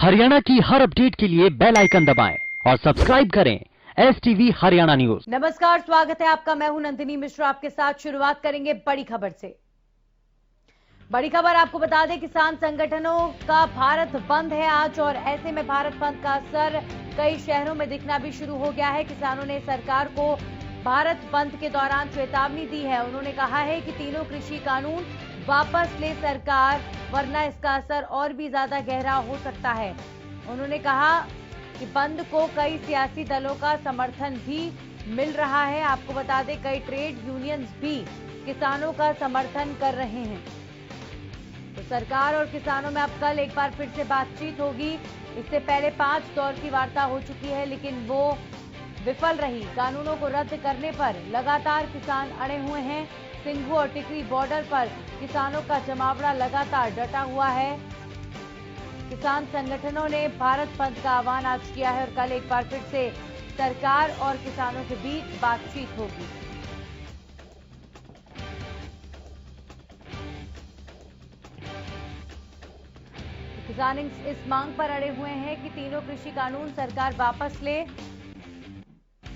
हरियाणा की हर अपडेट के लिए बेल आइकन दबाएं और सब्सक्राइब करें STV हरियाणा न्यूज। नमस्कार, स्वागत है आपका। मैं हूं नंदिनी मिश्रा। आपके साथ शुरुआत करेंगे बड़ी खबर से। बड़ी खबर आपको बता दें, किसान संगठनों का भारत बंद है आज, और ऐसे में भारत बंद का असर कई शहरों में दिखना भी शुरू हो गया है। किसानों ने सरकार को भारत बंद के दौरान चेतावनी दी है। उन्होंने कहा है कि तीनों कृषि कानून वापस ले सरकार, वरना इसका असर और भी ज्यादा गहरा हो सकता है। उन्होंने कहा कि बंद को कई सियासी दलों का समर्थन भी मिल रहा है। आपको बता दें, कई ट्रेड यूनियंस भी किसानों का समर्थन कर रहे हैं। तो सरकार और किसानों में अब कल एक बार फिर से बातचीत होगी। इससे पहले 5 दौर की वार्ता हो चुकी है, लेकिन वो विफल रही। कानूनों को रद्द करने पर लगातार किसान अड़े हुए हैं। सिंघू और टिकरी बॉर्डर पर किसानों का जमावड़ा लगातार डटा हुआ है। किसान संगठनों ने भारत बंद का आह्वान आज किया है, और कल एक बार फिर से सरकार और किसानों के बीच बातचीत होगी। किसान इस मांग पर अड़े हुए हैं कि तीनों कृषि कानून सरकार वापस ले।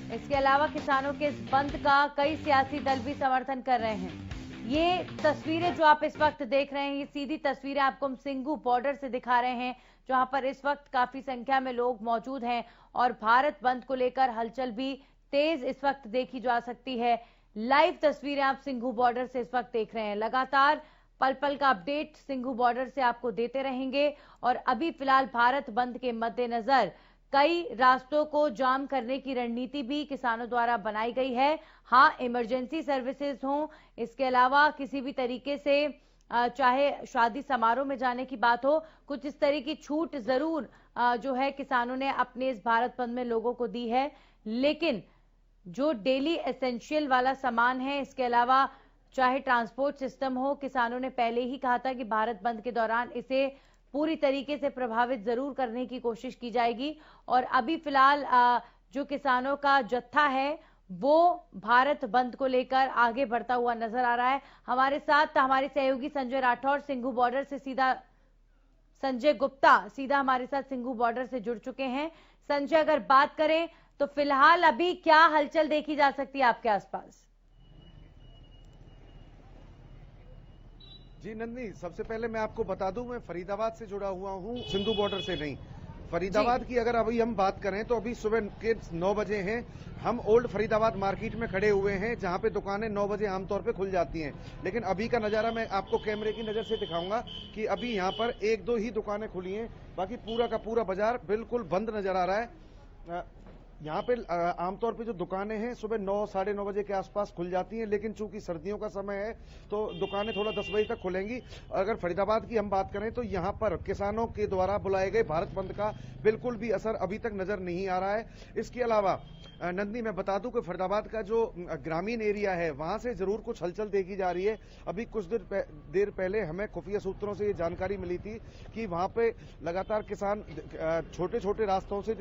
इसके अलावा किसानों के इस बंद का कई सियासी दल भी समर्थन कर रहे हैं। ये तस्वीरें जो आप इस वक्त देख रहे हैं, ये सीधी तस्वीरें आपको हम सिंघू बॉर्डर से दिखा रहे हैं, जहां पर इस वक्त काफी संख्या में लोग मौजूद हैं, और भारत बंद को लेकर हलचल भी तेज इस वक्त देखी जा सकती है। लाइव तस्वीरें आप सिंघू बॉर्डर से इस वक्त देख रहे हैं। लगातार पल पल का अपडेट सिंघू बॉर्डर से आपको देते रहेंगे। और अभी फिलहाल भारत बंद के मद्देनजर कई रास्तों को जाम करने की रणनीति भी किसानों द्वारा बनाई गई है। हाँ, इमरजेंसी सर्विसेज हों, इसके अलावा किसी भी तरीके से चाहे शादी समारोह में जाने की बात हो, कुछ इस तरह की छूट जरूर जो है किसानों ने अपने इस भारत बंद में लोगों को दी है। लेकिन जो डेली एसेंशियल वाला सामान है, इसके अलावा चाहे ट्रांसपोर्ट सिस्टम हो, किसानों ने पहले ही कहा था कि भारत बंद के दौरान इसे पूरी तरीके से प्रभावित जरूर करने की कोशिश की जाएगी। और अभी फिलहाल जो किसानों का जत्था है वो भारत बंद को लेकर आगे बढ़ता हुआ नजर आ रहा है। हमारे साथ हमारे सहयोगी संजय राठौर सिंघू बॉर्डर से संजय गुप्ता सीधा हमारे साथ सिंघू बॉर्डर से जुड़ चुके हैं। संजय, अगर बात करें तो फिलहाल अभी क्या हलचल देखी जा सकती है आपके आसपास? जी नंदनी, सबसे पहले मैं आपको बता दूं, मैं फरीदाबाद से जुड़ा हुआ हूं, सिंधु बॉर्डर से नहीं। फरीदाबाद की अगर अभी हम बात करें तो अभी सुबह के 9 बजे हैं। हम ओल्ड फरीदाबाद मार्केट में खड़े हुए हैं, जहां पे दुकानें 9 बजे आमतौर पे खुल जाती हैं। लेकिन अभी का नजारा मैं आपको कैमरे की नजर से दिखाऊंगा कि अभी यहाँ पर 1-2 ही दुकानें खुली हैं, बाकी पूरा का पूरा बाजार बिल्कुल बंद नजर आ रहा है। यहाँ पे आमतौर पे जो दुकानें हैं सुबह 9 साढ़े 9 बजे के आसपास खुल जाती हैं, लेकिन चूंकि सर्दियों का समय है तो दुकानें थोड़ा 10 बजे तक खुलेंगी। अगर फरीदाबाद की हम बात करें तो यहाँ पर किसानों के द्वारा बुलाए गए भारत बंद का बिल्कुल भी असर अभी तक नजर नहीं आ रहा है। इसके अलावा नंदी, मैं बता दूं कि फरीदाबाद का जो ग्रामीण एरिया है वहां से जरूर कुछ हलचल देखी जा रही है। अभी कुछ देर पहले हमें खुफिया सूत्रों से ये जानकारी मिली थी कि वहां पे लगातार किसान छोटे छोटे रास्तों से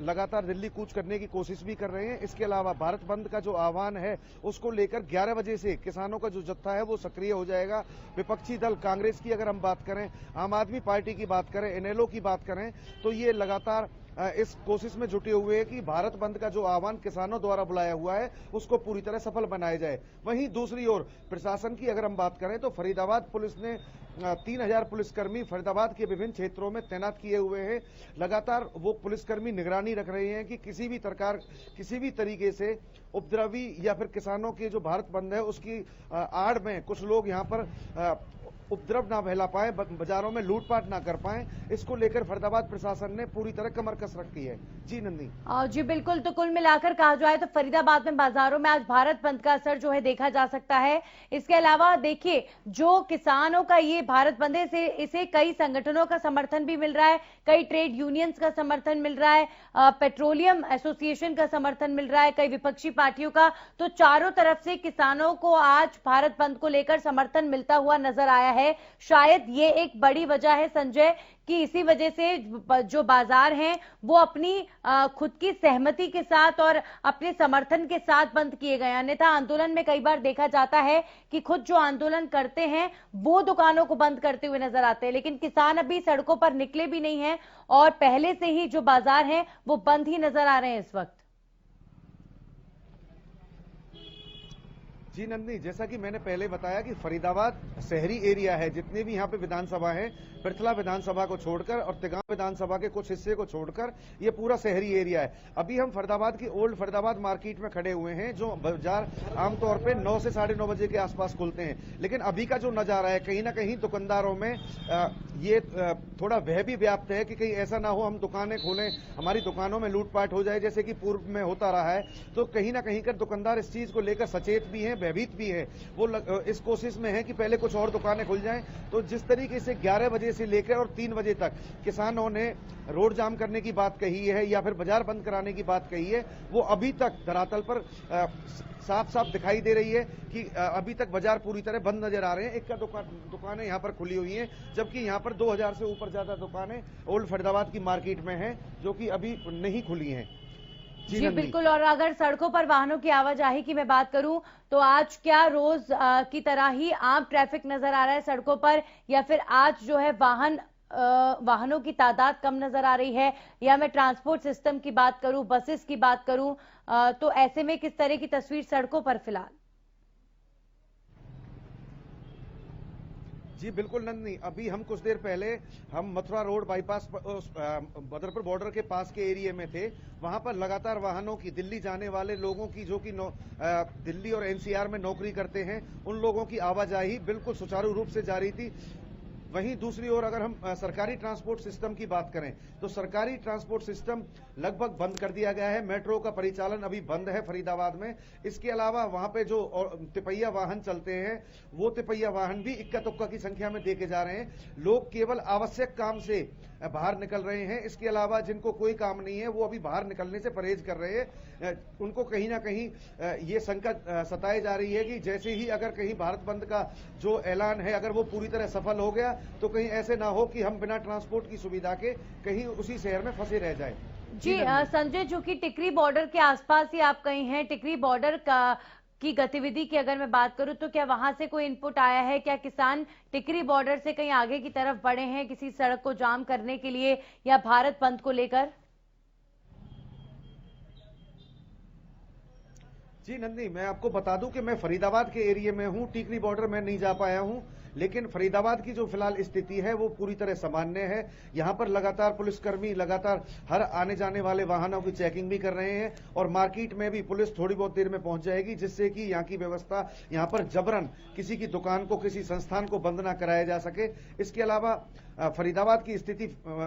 लगातार दिल्ली कूच करने की कोशिश भी कर रहे हैं। इसके अलावा भारत बंद का जो आह्वान है उसको लेकर 11 बजे से किसानों का जो जत्था है वो सक्रिय हो जाएगा। विपक्षी दल कांग्रेस की अगर हम बात करें, आम आदमी पार्टी की बात करें, इनेलो की बात करें, तो ये लगातार इस कोशिश में जुटे हुए हैं कि भारत बंद का जो आह्वान किसानों द्वारा बुलाया हुआ है उसको पूरी तरह सफल बनाया जाए। वहीं दूसरी ओर प्रशासन की अगर हम बात करें तो फरीदाबाद पुलिस ने 3000 पुलिसकर्मी फरीदाबाद के विभिन्न क्षेत्रों में तैनात किए हुए हैं। लगातार वो पुलिसकर्मी निगरानी रख रहे हैं कि किसी भी तरीके से उपद्रवी या फिर किसानों के जो भारत बंद है उसकी आड़ में कुछ लोग यहाँ पर उपद्रव ना फैला पाए, बाजारों में लूटपाट ना कर पाए, इसको लेकर फरीदाबाद प्रशासन ने पूरी तरह कमर कस रखी है। जी नंदी। जी बिल्कुल। तो कुल मिलाकर कहा जाए तो फरीदाबाद में बाजारों में आज भारत बंद का असर जो है देखा जा सकता है। इसके अलावा देखिए, जो किसानों का ये भारत बंद है इसे कई संगठनों का समर्थन भी मिल रहा है, कई ट्रेड यूनियंस का समर्थन मिल रहा है, पेट्रोलियम एसोसिएशन का समर्थन मिल रहा है, कई विपक्षी पार्टियों का। तो चारों तरफ से किसानों को आज भारत बंद को लेकर समर्थन मिलता हुआ नजर आया है। है। शायद ये एक बड़ी वजह है संजय कि इसी वजह से जो बाजार हैं वो अपनी खुद की सहमति के साथ और अपने समर्थन के साथ बंद किए गए। अन्यथा आंदोलन में कई बार देखा जाता है कि खुद जो आंदोलन करते हैं वो दुकानों को बंद करते हुए नजर आते हैं, लेकिन किसान अभी सड़कों पर निकले भी नहीं हैं और पहले से ही जो बाजार हैं वो बंद ही नजर आ रहे हैं इस वक्त। जी नंदनी, जैसा कि मैंने पहले बताया कि फरीदाबाद शहरी एरिया है। जितने भी यहाँ पे विधानसभा है, पृथला विधानसभा को छोड़कर और तिगांव विधानसभा के कुछ हिस्से को छोड़कर ये पूरा शहरी एरिया है। अभी हम फरीदाबाद की ओल्ड फरीदाबाद मार्केट में खड़े हुए हैं, जो बाजार आमतौर पे 9 से 9:30 बजे के आसपास खुलते हैं। लेकिन अभी का जो नजारा है, कहीं ना कहीं दुकानदारों में ये थोड़ा वह भी व्याप्त है कि कहीं ऐसा ना हो हम दुकानें खोलें, हमारी दुकानों में लूटपाट हो जाए, जैसे कि पूर्व में होता रहा है। तो कहीं ना कहीं कर दुकानदार इस चीज को लेकर सचेत भी हैं, भयभीत भी है। वो इस कोशिश में है कि पहले कुछ और दुकानें खुल जाएं। तो जिस तरीके से 11 बजे से लेकर और 3 बजे तक किसानों ने रोड जाम करने की बात कही है या फिर बाजार बंद कराने की बात कही है, वो अभी तक धरातल पर साफ साफ दिखाई दे रही है कि अभी तक बाजार पूरी तरह बंद नजर आ रहे हैं। एक का दुकानें यहाँ पर खुली हुई हैं, जबकि यहाँ पर 2000 से ऊपर ज्यादा दुकानें ओल्ड फरीदाबाद की मार्केट में हैं, जो कि अभी नहीं खुली हैं। जी बिल्कुल। और अगर सड़कों पर वाहनों की आवाजाही की मैं बात करूं तो आज क्या रोज की तरह ही आम ट्रैफिक नजर आ रहा है सड़कों पर, या फिर आज जो है वाहनों की तादाद कम नजर आ रही है? या मैं ट्रांसपोर्ट सिस्टम की बात करूं, बसेस की बात करूं, तो ऐसे में किस तरह की तस्वीर सड़कों पर फिलहाल? जी बिल्कुल नंदनी, अभी हम कुछ देर पहले हम Mathura road bypass Badarpur border के पास के एरिया में थे। वहां पर लगातार वाहनों की, दिल्ली जाने वाले लोगों की, जो कि दिल्ली और एनसीआर में नौकरी करते हैं, उन लोगों की आवाजाही बिल्कुल सुचारू रूप से जारी थी। वहीं दूसरी ओर अगर हम सरकारी ट्रांसपोर्ट सिस्टम की बात करें तो सरकारी ट्रांसपोर्ट सिस्टम लगभग बंद कर दिया गया है। मेट्रो का परिचालन अभी बंद है फरीदाबाद में। इसके अलावा वहां पे जो तिपहिया वाहन चलते हैं, वो तिपहिया वाहन भी इक्का तुक्का की संख्या में देखे जा रहे हैं। लोग केवल आवश्यक काम से बाहर निकल रहे हैं। इसके अलावा जिनको कोई काम नहीं है वो अभी बाहर निकलने से परहेज कर रहे हैं। उनको कहीं ना कहीं ये शंका सताई जा रही है कि जैसे ही अगर कहीं भारत बंद का जो ऐलान है अगर वो पूरी तरह सफल हो गया तो कहीं ऐसे ना हो कि हम बिना ट्रांसपोर्ट की सुविधा के कहीं उसी शहर में फंसे रह जाए। जी संजय, जो कि टिकरी बॉर्डर के आसपास ही आप कहीं हैं, टिकरी बॉर्डर की गतिविधि की अगर मैं बात करूं तो क्या वहां से कोई इनपुट आया है? क्या किसान टिकरी बॉर्डर से कहीं आगे की तरफ बढ़े हैं किसी सड़क को जाम करने के लिए या भारत बंद को लेकर? जी नंदी, मैं आपको बता दूं कि मैं फरीदाबाद के एरिया में हूं, टिकरी बॉर्डर में नहीं जा पाया हूं। लेकिन फरीदाबाद की जो फिलहाल स्थिति है वो पूरी तरह सामान्य है। यहाँ पर लगातार पुलिसकर्मी लगातार हर आने जाने वाले वाहनों की चेकिंग भी कर रहे हैं और मार्केट में भी पुलिस थोड़ी बहुत देर में पहुंच जाएगी, जिससे कि यहाँ की व्यवस्था, यहाँ पर जबरन किसी की दुकान को, किसी संस्थान को बंद ना कराया जा सके। इसके अलावा फरीदाबाद की स्थिति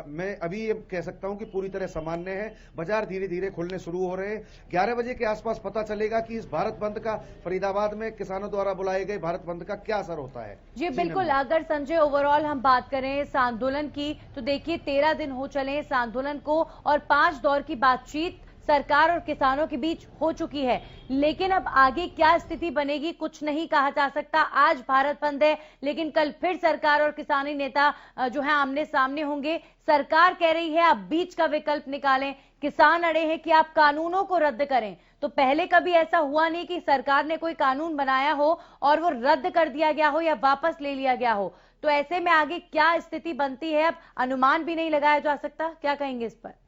मैं अभी ये कह सकता हूं कि पूरी तरह सामान्य है। बाजार धीरे धीरे खुलने शुरू हो रहे हैं। 11 बजे के आसपास पता चलेगा कि इस भारत बंद का फरीदाबाद में किसानों द्वारा बुलाए गए भारत बंद का क्या असर होता है। जी बिल्कुल। अगर संजय ओवरऑल हम बात करें इस आंदोलन की तो देखिए 13 दिन हो चले इस आंदोलन को और 5 दौर की बातचीत सरकार और किसानों के बीच हो चुकी है। लेकिन अब आगे क्या स्थिति बनेगी कुछ नहीं कहा जा सकता। आज भारत बंद है लेकिन कल फिर सरकार और किसानी नेता जो है आमने सामने होंगे। सरकार कह रही है आप बीच का विकल्प निकालें, किसान अड़े हैं कि आप कानूनों को रद्द करें। तो पहले कभी ऐसा हुआ नहीं कि सरकार ने कोई कानून बनाया हो और वो रद्द कर दिया गया हो या वापस ले लिया गया हो। तो ऐसे में आगे क्या स्थिति बनती है अब अनुमान भी नहीं लगाया जा सकता। क्या कहेंगे इस पर?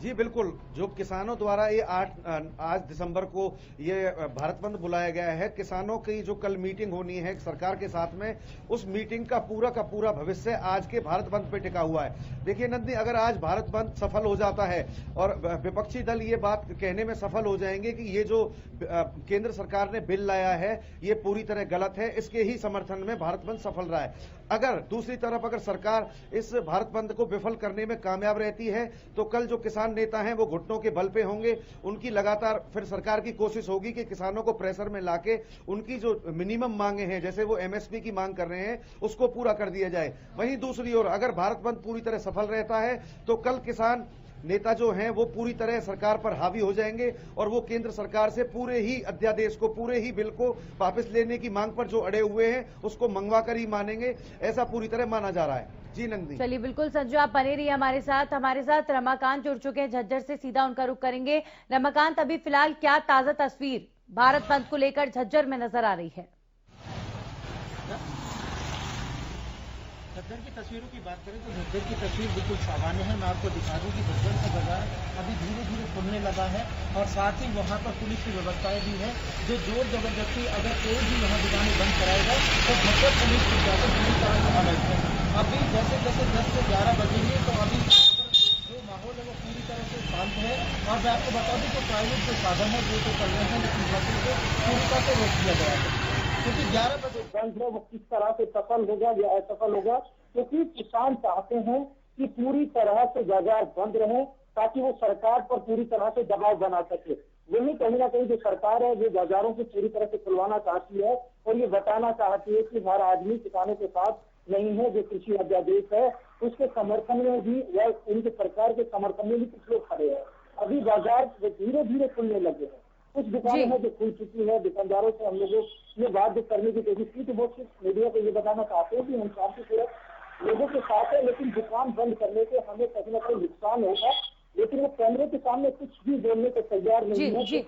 जी बिल्कुल, जो किसानों द्वारा ये आज दिसंबर को ये भारत बंद बुलाया गया है, किसानों की जो कल मीटिंग होनी है सरकार के साथ में, उस मीटिंग का पूरा भविष्य आज के भारत बंद पे टिका हुआ है। देखिए नंदी, अगर आज भारत बंद सफल हो जाता है और विपक्षी दल ये बात कहने में सफल हो जाएंगे कि ये जो केंद्र सरकार ने बिल लाया है ये पूरी तरह गलत है, इसके ही समर्थन में भारत बंद सफल रहा है। अगर दूसरी तरफ अगर सरकार इस भारत बंद को विफल करने में कामयाब रहती है तो कल जो किसान नेता हैं वो घुटनों के बल पे होंगे। उनकी लगातार फिर सरकार की कोशिश होगी कि किसानों को प्रेशर में लाके उनकी जो मिनिमम मांगे हैं, जैसे वो एमएसपी की मांग कर रहे हैं, उसको पूरा कर दिया जाए। वहीं दूसरी ओर अगर भारत बंद पूरी तरह सफल रहता है तो कल किसान नेता जो हैं वो पूरी तरह सरकार पर हावी हो जाएंगे और वो केंद्र सरकार से पूरे ही अध्यादेश को, पूरे ही बिल को वापस लेने की मांग पर जो अड़े हुए हैं उसको मंगवा कर ही मानेंगे, ऐसा पूरी तरह माना जा रहा है। जी नंदिनी। चलिए बिल्कुल संजू, आप बने रहिए हमारे साथ रमाकांत जुड़ चुके हैं झज्जर से, सीधा उनका रुख करेंगे। रमाकांत, अभी फिलहाल क्या ताजा तस्वीर भारत बंद को लेकर झज्जर में नजर आ रही है? झज्जर की तस्वीरों की बात करें तो झज्जर की तस्वीर बिल्कुल सामान्य है। मैं आपको दिखा दूं कि झज्जर का बाजार अभी धीरे धीरे खुलने लगा है और साथ ही वहां पर पुलिस की व्यवस्थाएं भी है, जो जोर जबरदस्ती अगर कोई भी यहाँ दुकानें बंद कराएगा तो झज्जर पुलिस की जाकर पूरी तरह वहां बैठे हैं। अभी जैसे जैसे 10 से 11 बजेंगे तो अभी जो माहौल है वो पूरी तरह से शांत है। और मैं आपको बता दूं कि प्राइवेट जो साधन है वो तो चल रहे हैं, लेकिन बसों को पूरी तरह से रोक दिया गया है क्योंकि 11 बजे बंद है वो किस तरह से सफल होगा या असफल होगा, क्योंकि किसान चाहते हैं कि पूरी तरह से बाजार बंद रहे ताकि वो सरकार पर पूरी तरह से दबाव बना सके। वही कहीं ना कहीं जो सरकार है वो बाजारों को पूरी तरह से खुलवाना चाहती है और ये बताना चाहती है कि हर आदमी किसानों के साथ नहीं है। जो कृषि अध्यादेश है उसके समर्थन में भी या उनके सरकार के समर्थन में भी कुछ लोग खड़े हैं। अभी बाजार धीरे धीरे खुलने लगे हैं, कुछ दुकानें हैं जो खुल चुकी है। दुकानदारों से हम लोगों ने बात करने की कोशिश की तो वो सिर्फ मीडिया को ये बताना चाहते हैं कि हम शांति पूर्वक लोगों के साथ है, लेकिन दुकान बंद करने से हमें कहीं ना कहीं नुकसान होगा, लेकिन वो कैमरे के सामने कुछ भी बोलने को तैयार नहीं है। जी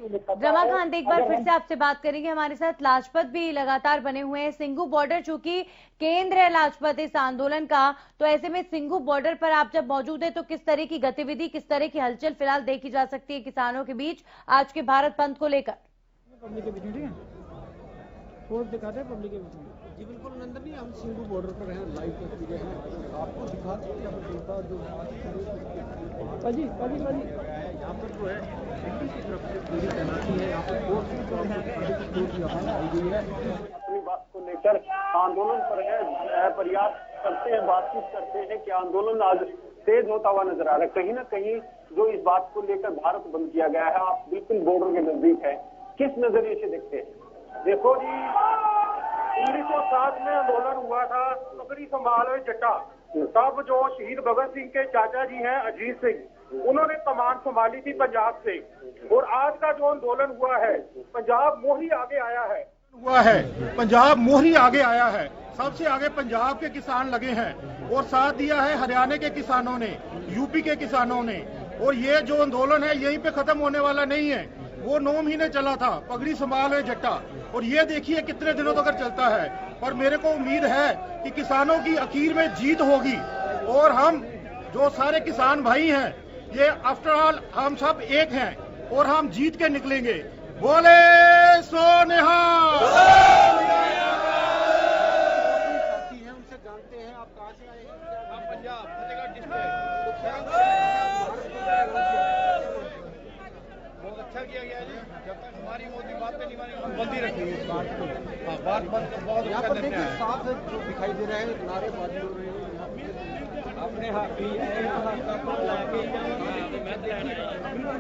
रमाकांत, एक बार फिर से आपसे बात करेंगे। हमारे साथ लाजपत भी लगातार बने हुए हैं। सिंघू बॉर्डर चूंकि केंद्र है लाजपत इस आंदोलन का, तो ऐसे में सिंघू बॉर्डर पर आप जब मौजूद है तो किस तरह की गतिविधि, किस तरह की हलचल फिलहाल देखी जा सकती है किसानों के बीच आज के भारत बंद को लेकर? पब्लिक के बीच में दिखाते हैं पब्लिक के बीच में। जी बिल्कुल नंदनी, हम सिंघू बॉर्डर पर हैं, लाइव तस्वीरें हैं, आपको दिखाते हैं यहाँ पर जो है दिल्ली की तरफ से पूरी तैनाती है। यहाँ पर फोर्स की आई गई है। अपनी बात को लेकर आंदोलन पर है, प्रयास करते हैं, बातचीत करते हैं कि आंदोलन आज तेज होता हुआ नजर आ रहा है। कहीं ना कहीं जो इस बात को लेकर भारत बंद किया गया है, आप बिल्कुल बॉर्डर के नजदीक है, किस नजरिए से देखते हैं? देखो जी, 1907 में आंदोलन हुआ था पगड़ी संभाल जट्टा, तब जो शहीद भगत सिंह के चाचा जी हैं अजीत सिंह, उन्होंने कमान संभाली थी पंजाब से। और आज का जो आंदोलन हुआ है, पंजाब मोही आगे आया है, पंजाब मोही आगे आया है, सबसे आगे पंजाब के किसान लगे हैं और साथ दिया है हरियाणा के किसानों ने, यूपी के किसानों ने। और ये जो आंदोलन है यहीं पे खत्म होने वाला नहीं है, वो 9 महीने चला था, पगड़ी संभाल जट्टा, और ये देखिए कितने दिनों तक चलता है। और मेरे को उम्मीद है कि किसानों की आखिर में जीत होगी और हम जो सारे किसान भाई हैं, ये आफ्टर ऑल हम सब एक हैं और हम जीत के निकलेंगे। बोले सो निहाल। साथी हैं, उनसे जानते हैं आप कहाँ से आए हैं? आप पंजाब फतेहगढ़ डिस्ट्रिक्ट। बहुत अच्छा किया गया जी, जब तक हमारी मोदी बात नहीं मानेगी हम बंद ही रखेंगे इस बात को। बात बंद बहुत यहाँ पर देखिए साफ जो दिखाई दे रहे हैं, नारेबाजी हो रही है अपने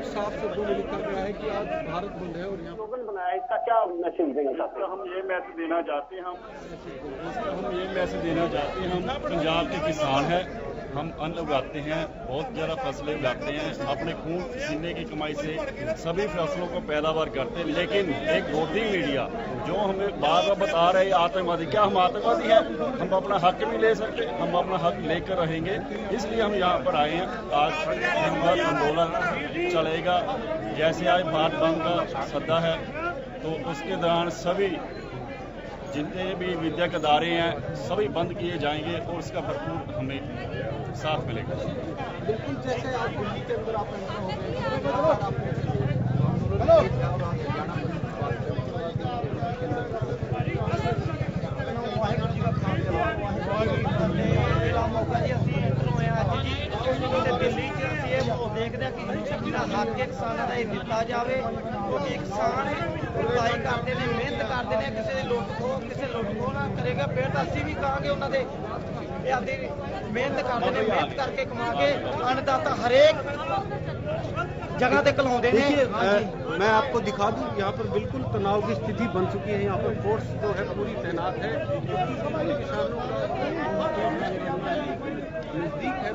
साफ शब्दों में लिखा गया है कि आज भारत बंद है। और यहाँ स्लोगन बनाया, इसका क्या मैसेज देना चाहते हैं? हम ये मैसेज देना चाहते हैं, हम पंजाब के किसान हैं, हम अन्न उगाते हैं, बहुत ज़्यादा फसलें उगाते हैं, अपने खून पसीने की कमाई से सभी फसलों को पैदावार करते हैं। लेकिन एक मोदी मीडिया जो हमें बार बार बता रहे हैं आतंकवादी, क्या हम आतंकवादी हैं? हम अपना हक भी ले सकते, हम अपना हक लेकर रहेंगे, इसलिए हम यहाँ पर आए हैं। आज दिन भर आंदोलन चलेगा, जैसे आज भारत बंद का सद्दा है तो उसके दौरान सभी जितने भी विद्या अदारे हैं सभी बंद किए जाएंगे और उसका भरपूर हमें साथ मिलेगा। बिल्कुल जैसे आज दिल्ली के अंदर आप एंटर हो गए, ਦਿੱਲੀ 'ਚ ਅਸੀਂ ਇਹ ਦੇਖਦੇ ਹਾਂ ਕਿ ਜਿਹੜਾ ਹੱਕ ਹੈ ਕਿਸਾਨਾਂ ਦਾ ਇਹ ਦਿੱਤਾ ਜਾਵੇ, ਕਿਉਂਕਿ ਕਿਸਾਨ ਲੜਾਈ ਕਰਦੇ ਨੇ, ਮਿਹਨਤ ਕਰਦੇ ਨੇ, ਕਿਸੇ ਦੀ ਲੁੱਟ ਖੋਹ ਨਾ ਕਰੇਗਾ ਫਿਰ ਤਾਂ ਅਸੀਂ ਵੀ ਕਹਾਂਗੇ ਉਹਨਾਂ ਦੇ ਇਹ ਆਪਦੀ ਮਿਹਨਤ ਕਰਦੇ ਨੇ, ਮਿਹਨਤ ਕਰਕੇ ਕਮਾ ਕੇ अन्नदाता हरेक जगह पे कहलाते हैं। देखिए मैं आपको दिखा दूं, यहाँ पर बिल्कुल तनाव की स्थिति बन चुकी है। यहाँ पर फोर्स जो है पूरी तैनात है, किसानों का नजदीक है,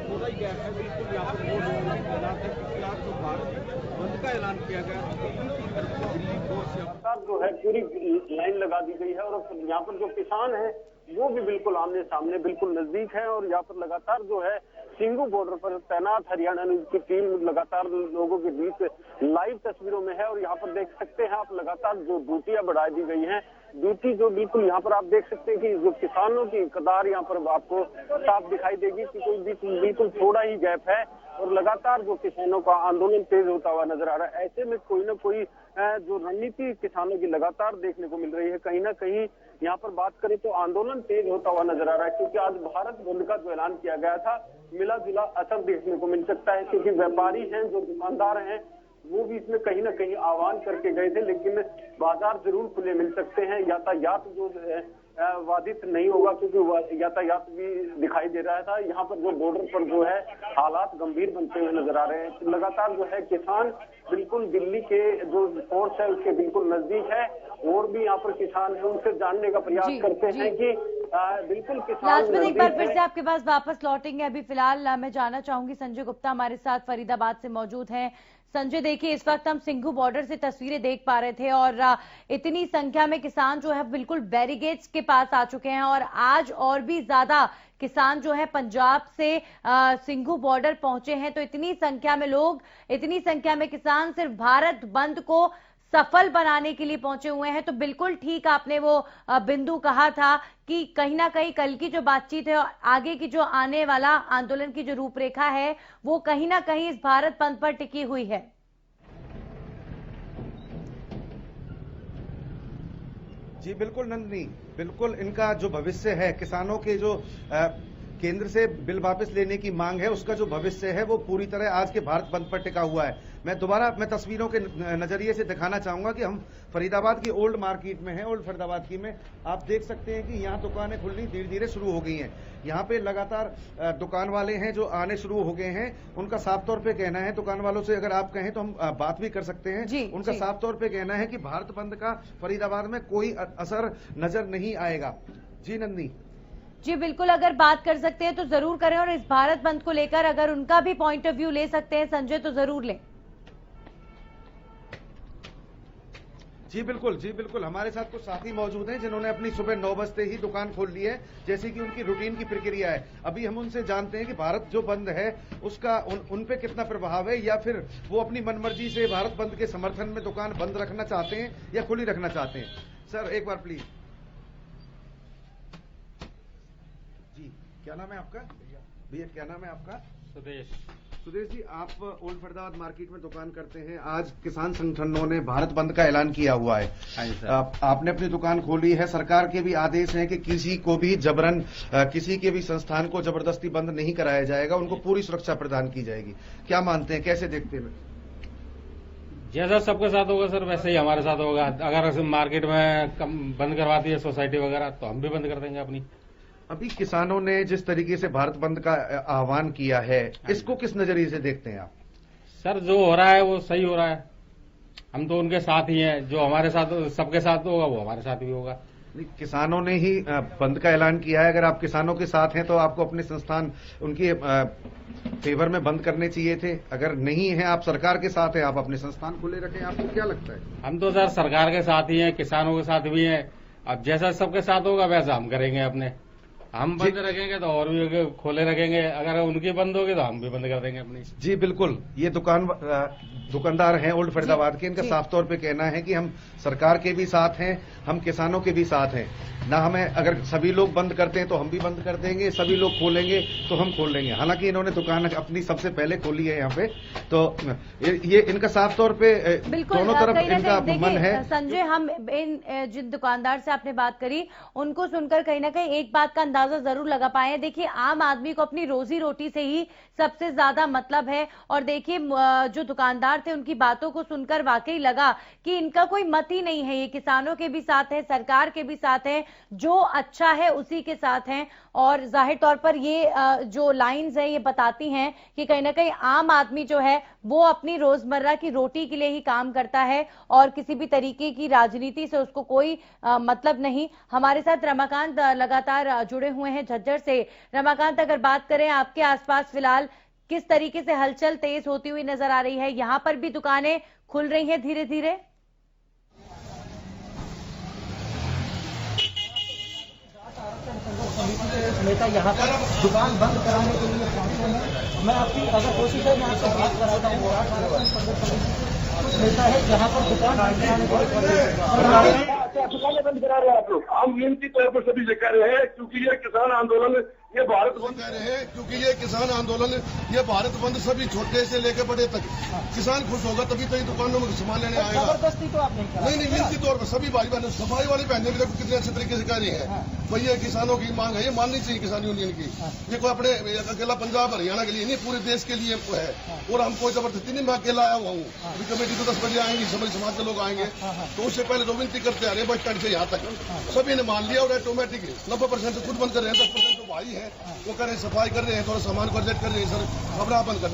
थोड़ा ही गया है, बिल्कुल यहाँ पर वो लोगों ने तैनात है क्योंकि आज जो भारत बंद का ऐलान किया गया दिल्ली फोर्स जो है पूरी लाइन लगा दी गई है और यहाँ पर जो किसान है वो भी बिल्कुल आमने सामने बिल्कुल नजदीक है और यहाँ पर लगातार जो है सिंगू बॉर्डर पर तैनात हरियाणा की टीम लगातार लोगों के बीच लाइव तस्वीरों में है और यहाँ पर देख सकते हैं आप लगातार जो ड्यूटियां बढ़ा दी गई हैं, ड्यूटी जो बिल्कुल यहाँ पर आप देख सकते हैं कि जो किसानों की कतार यहाँ पर आपको साफ दिखाई देगी कि कोई बिल्कुल थोड़ा ही गैप है और लगातार जो किसानों का आंदोलन तेज होता हुआ नजर आ रहा है। ऐसे में कोई ना कोई जो रणनीति किसानों की लगातार देखने को मिल रही है, कहीं ना कहीं यहाँ पर बात करें तो आंदोलन तेज होता हुआ नजर आ रहा है क्योंकि आज भारत बंद का जो ऐलान किया गया था मिला जुला असर देखने को मिल सकता है क्योंकि व्यापारी हैं, जो दुकानदार हैं, वो भी इसमें कहीं ना कहीं आह्वान करके गए थे, लेकिन बाजार जरूर खुले मिल सकते हैं। यातायात जो बाधित नहीं होगा क्योंकि यातायात भी दिखाई दे रहा था। यहाँ पर जो बॉर्डर पर जो है हालात गंभीर बनते हुए नजर आ रहे हैं। लगातार जो है किसान बिल्कुल दिल्ली के जो फोर्स है उसके बिल्कुल नजदीक है और भी यहाँ पर किसान है, उनसे जानने का प्रयास करते हैं कि बिल्कुल किसान लाजपत एक बार फिर से आपके पास वापस लौटेंगे। अभी फिलहाल मैं जानना चाहूंगी, संजय गुप्ता हमारे साथ फरीदाबाद से मौजूद हैं। संजय देखिए, इस वक्त हम सिंघू बॉर्डर से तस्वीरें देख पा रहे थे और इतनी संख्या में किसान जो है बिल्कुल बैरिकेड्स के पास आ चुके हैं और आज और भी ज्यादा किसान जो है पंजाब से सिंघू बॉर्डर पहुंचे हैं। तो इतनी संख्या में लोग, इतनी संख्या में किसान सिर्फ भारत बंद को सफल बनाने के लिए पहुंचे हुए हैं। तो बिल्कुल ठीक आपने वो बिंदु कहा था कि कहीं ना कहीं कल की जो बातचीत है और आगे की जो आने वाला आंदोलन की जो रूपरेखा है वो कहीं ना कहीं इस भारत बंद पर टिकी हुई है। जी बिल्कुल नंदनी, बिल्कुल इनका जो भविष्य है, किसानों के जो केंद्र से बिल वापस लेने की मांग है, उसका जो भविष्य है वो पूरी तरह आज के भारत बंद पर टिका हुआ है। मैं तस्वीरों के नजरिए से दिखाना चाहूंगा कि हम फरीदाबाद की ओल्ड मार्केट में हैं, ओल्ड फरीदाबाद की में आप देख सकते हैं कि यहाँ दुकानें खुलनी धीरे धीरे शुरू हो गई हैं। यहाँ पे लगातार दुकान वाले हैं जो आने शुरू हो गए हैं। उनका साफ तौर पे कहना है, दुकान वालों से अगर आप कहें तो हम बात भी कर सकते हैं। उनका साफ तौर पे कहना है कि भारत बंद का फरीदाबाद में कोई असर नजर नहीं आएगा। जी नंदनी जी बिल्कुल, अगर बात कर सकते हैं तो जरूर करें और इस भारत बंद को लेकर अगर उनका भी पॉइंट ऑफ व्यू ले सकते हैं संजय तो जरूर लें। जी बिल्कुल हमारे साथ कुछ साथी मौजूद हैं जिन्होंने अपनी सुबह 9 बजते ही दुकान खोल ली है, जैसे कि उनकी रूटीन की प्रक्रिया है। अभी हम उनसे जानते हैं कि भारत जो बंद है उसका उन पे कितना प्रभाव है, या फिर वो अपनी मनमर्जी से भारत बंद के समर्थन में दुकान बंद रखना चाहते हैं या खुली रखना चाहते हैं। सर एक बार प्लीज। जी क्या नाम है आपका? भैया क्या नाम है आपका? सुदेश जी, आप ओल्ड फरीदाबाद मार्केट में दुकान करते हैं। आज किसान संगठनों ने भारत बंद का ऐलान किया हुआ है। आपने अपनी दुकान खोली है। सरकार के भी आदेश हैं कि किसी को भी जबरन, किसी के भी संस्थान को जबरदस्ती बंद नहीं कराया जाएगा, उनको पूरी सुरक्षा प्रदान की जाएगी। क्या मानते हैं, कैसे देखते हैं? जैसा सबके साथ होगा सर वैसे ही हमारे साथ होगा। अगर मार्केट में बंद करवाती है सोसाइटी वगैरह तो हम भी बंद कर देंगे अपनी। अभी किसानों ने जिस तरीके से भारत बंद का आह्वान किया है, इसको किस नजरिए से देखते हैं आप? सर जो हो रहा है वो सही हो रहा है, हम तो उनके साथ ही हैं। जो हमारे साथ सबके साथ होगा वो हमारे साथ भी होगा। किसानों ने ही बंद का ऐलान किया है। अगर आप किसानों के साथ हैं तो आपको अपने संस्थान उनके फेवर में बंद करने चाहिए थे। अगर नहीं है, आप सरकार के साथ हैं, आप अपने संस्थान खुले रखें। आपको क्या लगता है? हम तो सर सरकार के साथ ही हैं, किसानों के साथ भी हैं। अब जैसा सबके साथ होगा वैसा हम करेंगे अपने। हम बंद रखेंगे तो और भी खोले रखेंगे, अगर उनकी बंद होगी तो हम भी बंद कर देंगे अपनी। जी बिल्कुल, ये दुकानदार हैं ओल्ड फरीदाबाद के। इनका साफ तौर पे कहना है कि हम सरकार के भी साथ हैं, हम किसानों के भी साथ हैं ना। हमें अगर सभी लोग बंद करते हैं तो हम भी बंद कर देंगे, सभी लोग खोलेंगे तो हम खोल लेंगे। हालांकि इन्होंने दुकान अपनी सबसे पहले खोली है यहाँ पे, तो ये इनका साफ तौर पे दोनों तरफ इनका मन है। संजय, हम इन जिन दुकानदार से आपने बात करी उनको सुनकर कहीं ना कहीं एक बात का अंदाजा जरूर लगा पाए हैं। देखिए, आम आदमी को अपनी रोजी रोटी से ही सबसे ज्यादा मतलब है और देखिए जो दुकानदार थे उनकी बातों को सुनकर वाकई लगा कि इनका कोई मत ही नहीं है। ये किसानों के भी साथ है, सरकार के भी साथ है, जो अच्छा है उसी के साथ हैं। और जाहिर तौर पर ये जो लाइंस हैं ये बताती हैं कि कहीं ना कहीं आम आदमी जो है वो अपनी रोजमर्रा की रोटी के लिए ही काम करता है और किसी भी तरीके की राजनीति से उसको कोई मतलब नहीं। हमारे साथ रमाकांत लगातार जुड़े हुए हैं झज्जर से। रमाकांत, अगर बात करें आपके आसपास फिलहाल किस तरीके से हलचल तेज होती हुई नजर आ रही है। यहां पर भी दुकानें खुल रही हैं धीरे धीरे। समिति के नेता यहाँ पर दुकान बंद कराने के लिए पहुंचे हैं। मैं आपकी अगर कोशिश है मैं आपसे बात कराता हूँ। कुछ नेता है जहाँ पर दुकान बंद कराने के लिए दुकानें बंद करा रहे हैं आप लोग। हम नियमित तौर पर सभी से कह रहे हैं क्योंकि ये किसान आंदोलन, ये भारत बंद कह रहे हैं क्योंकि ये किसान आंदोलन, ये भारत बंद सभी छोटे से लेकर बड़े तक किसान खुश होगा तभी तो ये दुकानों में सामान लेने आएगा। जबरदस्ती तो आप नहीं, नियमित तौर पर सभी भाई बहनों, सफाई वाली बहनें भी देखो कितने अच्छे तरीके से कह रही है भाई ये किसानों की मांग है, ये माननी चाहिए किसान यूनियन की। ये कोई अपने अकेला पंजाब हरियाणा के लिए नहीं, पूरे देश के लिए है। और हम कोई जबरदस्ती नहीं, मैं अकेला आया हुआ हूँ। अभी कमेटी तो 10 बजे आएंगी, सभी समाज के लोग आएंगे, तो उससे पहले तो विनती करते आ रहे बस स्टैंड से यहाँ तक सभी ने मान लिया और ऑटोमेटिक 90% खुद बंद कर रहे हैं। 10% तो भाई है वो कर रहे हैं, सफाई कर रहे हैं, थोड़ा सामान को एडजस्ट कर रहे हैं सर, खबरा बंद कर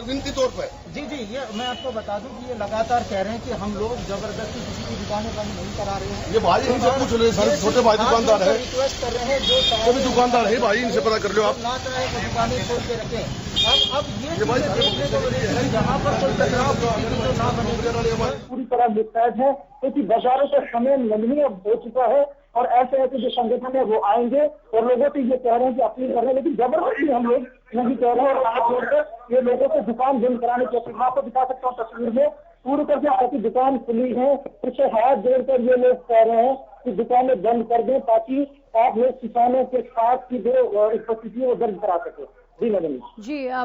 विनती तौर पर। जी, ये मैं आपको बता दूं कि ये लगातार कह रहे हैं कि हम लोग जबरदस्ती किसी की दुकानें बंद नहीं करा रहे हैं। ये भाई इनसे पूछ रहे सर, छोटे भाई दुकानदार है, रिक्वेस्ट कर रहे हैं जो सभी दुकानदार है भाई, इनसे पता कर लो आप। ना चाहे तो दुकानें खोल के रखें। अब ये देखने को मिलेगी जहाँ पर कोई टकराव ना बने पूरी तरह मुस्तैद है क्योंकि बाजारों का समय लगनी अब हो चुका है और ऐसे जो संगठन है वो आएंगे और लोगों से ये कह रहे हैं कि अपील कर रहे हैं, लेकिन जबरदस्ती हम लोग नहीं कह रहे हैं। और हाथ जोड़कर ये लोगों को दुकान बंद कराने की अपील, मैं आपको दिखा सकता हूँ तस्वीर में पूरी तरह से आपकी दुकान खुली है, उसे हाथ जोड़कर ये लोग कह रहे हैं कि दुकानें बंद कर दें ताकि आप लोग किसानों के साथ की जो उपस्थिति है वो दर्ज करा सके। जी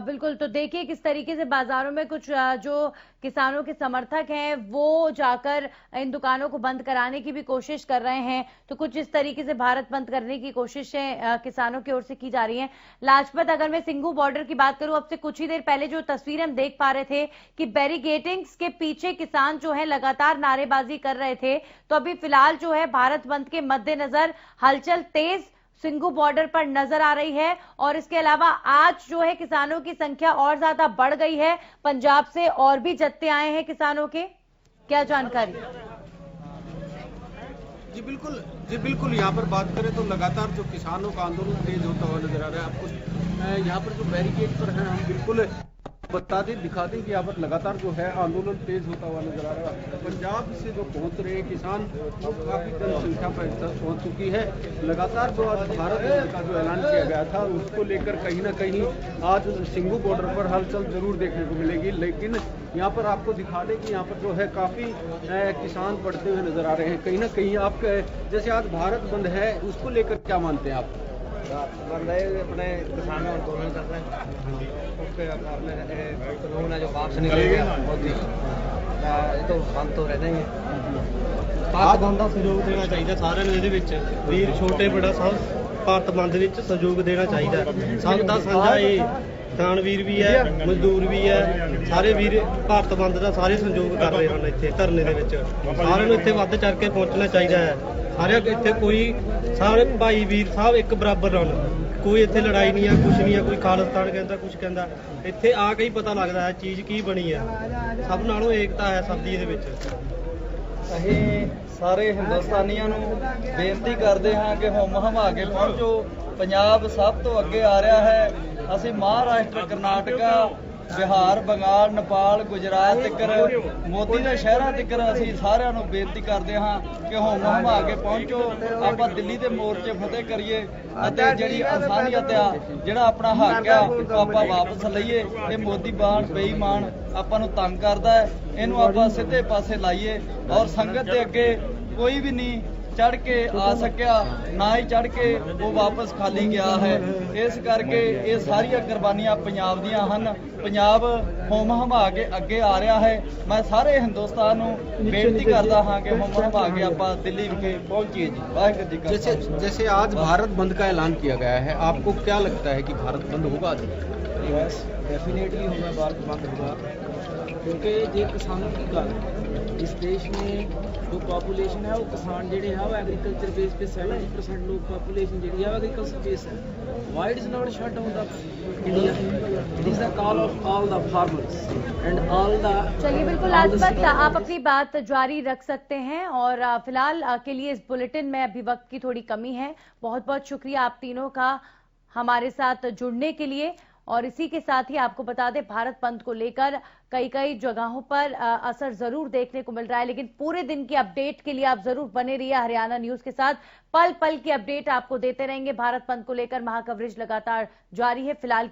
बिल्कुल। तो देखिए किस तरीके से बाजारों में कुछ जो किसानों के समर्थक हैं वो जाकर इन दुकानों को बंद कराने की भी कोशिश कर रहे हैं। तो कुछ इस तरीके से भारत बंद करने की कोशिशें किसानों की ओर से की जा रही हैं। लाजपत, अगर मैं सिंघू बॉर्डर की बात करूं, अब से कुछ ही देर पहले जो तस्वीर हम देख पा रहे थे कि बैरिकेडिंग्स के पीछे किसान जो है लगातार नारेबाजी कर रहे थे। तो अभी फिलहाल जो है भारत बंद के मद्देनजर हलचल तेज सिंघू बॉर्डर पर नजर आ रही है। और इसके अलावा आज जो है किसानों की संख्या और ज्यादा बढ़ गई है। पंजाब से और भी जत्थे आए हैं किसानों के, क्या जानकारी? जी बिल्कुल यहाँ पर बात करें तो लगातार जो किसानों का आंदोलन तेज होता हुआ नजर आ रहा है। आपको यहाँ पर जो बैरिकेड पर है हम बिल्कुल बता दें, दिखा दें कि यहाँ पर लगातार जो है आंदोलन तेज होता हुआ नजर आ रहा है। पंजाब से जो पहुंच रहे हैं किसान काफी जनसंख्या पर पहुंच चुकी है। लगातार जो आज भारत बंद का जो ऐलान किया गया था उसको लेकर कहीं ना कहीं आज सिंघू बॉर्डर पर हलचल जरूर देखने को मिलेगी। लेकिन यहाँ पर आपको दिखा दें कि यहाँ पर जो है काफी किसान बढ़ते हुए नजर आ रहे हैं। कहीं ना कहीं आप जैसे आज भारत बंद है उसको लेकर क्या मानते हैं आप? बंदा अपने किसान आंदोलन कर रहे हैं, उसके अपने कानून जो वापस निकलेगा मोदी तो बंद तो रहना ही है। भारत बंद ਦਾ ਸਹਿਯੋਗ ਦੇਣਾ ਚਾਹੀਦਾ ਸਾਰਿਆਂ ਨੂੰ। ਇਹਦੇ ਵਿੱਚ ਵੀਰ ਛੋਟੇ ਬੜਾ ਸਭ ਭਾਰਤ ਬੰਦ ਵਿੱਚ ਸਹਿਯੋਗ ਦੇਣਾ ਚਾਹੀਦਾ। ਸਭ ਦਾ ਸਾਂਝਾ ਇਹ ਕਿਸਾਨਵੀਰ ਵੀ ਹੈ, ਮਜ਼ਦੂਰ ਵੀ ਹੈ, ਸਾਰੇ ਵੀਰ ਭਾਰਤ ਬੰਦ ਦਾ ਸਾਰੇ ਸਹਿਯੋਗ ਕਰ ਰਹੇ ਹਨ। ਇੱਥੇ ਧਰਨੇ ਦੇ ਵਿੱਚ ਸਾਰਿਆਂ ਨੂੰ ਇੱਥੇ ਵੱਧ ਚੜ ਕੇ ਪਹੁੰਚਣਾ ਚਾਹੀਦਾ ਹੈ। ਸਾਰੇ ਇੱਥੇ ਕੋਈ ਸਾਰੇ ਭਾਈ ਵੀਰ ਸਾਹਿਬ ਇੱਕ ਬਰਾਬਰ ਹਨ, ਕੋਈ ਇੱਥੇ ਲੜਾਈ ਨਹੀਂ ਹੈ, ਕੁਛ ਨਹੀਂ ਹੈ, ਕੋਈ ਖਾਲਿਸਤਾਨ ਕਹਿੰਦਾ ਕੁਛ ਕਹਿੰਦਾ। ਇੱਥੇ ਆ ਕੇ ਹੀ ਪਤਾ ਲੱਗਦਾ ਹੈ ਚੀਜ਼ ਕੀ ਬਣੀ ਹੈ। ਸਭ ਨਾਲੋਂ ਏਕਤਾ ਹੈ ਸਭ ਦੀ ਇਹਦੇ ਵਿੱਚ। ਅਸੀਂ ਸਾਰੇ ਹਿੰਦੁਸਤਾਨੀਆਂ ਨੂੰ ਬੇਨਤੀ ਕਰਦੇ ਹਾਂ ਕਿ ਹੁਮ ਹਮਾ ਕੇ ਪਹੁੰਚੋ। ਪੰਜਾਬ ਸਭ ਤੋਂ ਅੱਗੇ ਆ ਰਿਹਾ ਹੈ। ਅਸੀਂ ਮਹਾਰਾਸ਼ਟਰ, ਕਰਨਾਟਕਾ, ਬਿਹਾਰ, ਬੰਗਾਲ, ਨੇਪਾਲ, ਗੁਜਰਾਤ ਤੱਕ ਮੋਦੀ ਦੇ ਸ਼ਹਿਰਾਂ ਤੱਕ ਅਸੀਂ ਸਾਰਿਆਂ ਨੂੰ ਬੇਨਤੀ ਕਰਦੇ ਹਾਂ ਕਿ ਹੁਮ ਹਮਾ ਕੇ ਪਹੁੰਚੋ। ਆਪਾਂ ਦਿੱਲੀ ਦੇ ਮੋਰਚੇ ਫਤਿਹ ਕਰੀਏ ਅਤੇ ਜਿਹੜੀ ਇਨਸਾਨੀਅਤ ਆ, ਜਿਹੜਾ ਆਪਣਾ ਹੱਕ ਆ ਉਹ ਆਪਾਂ ਵਾਪਸ ਲਈਏ। ਇਹ ਮੋਦੀ ਬੇਈਮਾਨ ਆਪਾਂ ਨੂੰ ਤੰਗ ਕਰਦਾ ਹੈ, ਇਹਨੂੰ ਆਪਾਂ ਸਿੱਧੇ ਪਾਸੇ ਲਾਈਏ। ਔਰ ਸੰਗਤ ਦੇ ਅੱਗੇ ਕੋਈ ਵੀ ਨਹੀਂ ਚੜ ਕੇ ਆ ਸਕਿਆ, ਨਾ ਹੀ ਚੜ ਕੇ ਉਹ ਵਾਪਸ ਖਾਲੀ ਗਿਆ ਹੈ। ਇਸ ਕਰਕੇ ਇਹ ਸਾਰੀਆਂ ਕੁਰਬਾਨੀਆਂ ਪੰਜਾਬ ਦੀਆਂ ਹਨ। ਪੰਜਾਬ ਹੁਮ ਹਮਾ ਕੇ ਅੱਗੇ ਆ ਰਿਹਾ ਹੈ। ਮੈਂ ਸਾਰੇ ਹਿੰਦੁਸਤਾਨ ਨੂੰ ਬੇਨਤੀ ਕਰਦਾ ਹਾਂ कि हम हमा के आप दिल्ली के पहुंचिए जी। वाहिगुरू जी का। जैसे आज भारत बंद का ऐलान किया गया है, आपको क्या लगता है कि भारत बंद होगा? यस डेफिनेटली होगा, भारत बंद होगा, क्योंकि ये किसानों की गल इस देश में जो पॉपुलेशन है वो किसान जेडे है वो एग्रीकल्चर बेस पे 70% लोग पॉपुलेशन जी है एग्रीकल्चर बेस है। Why is not shut down the India? It is the call of all the farmers and all the. चलिए बिल्कुल लाजपत, आप अपनी बात जारी रख सकते हैं। और फिलहाल के लिए इस बुलेटिन में अभी वक्त की थोड़ी कमी है। बहुत बहुत शुक्रिया आप तीनों का हमारे साथ जुड़ने के लिए। और इसी के साथ ही आपको बता दें, भारत बंद को लेकर कई जगहों पर असर जरूर देखने को मिल रहा है, लेकिन पूरे दिन की अपडेट के लिए आप जरूर बने रहिए हरियाणा न्यूज के साथ। पल पल की अपडेट आपको देते रहेंगे। भारत बंद को लेकर महाकवरेज लगातार जारी है। फिलहाल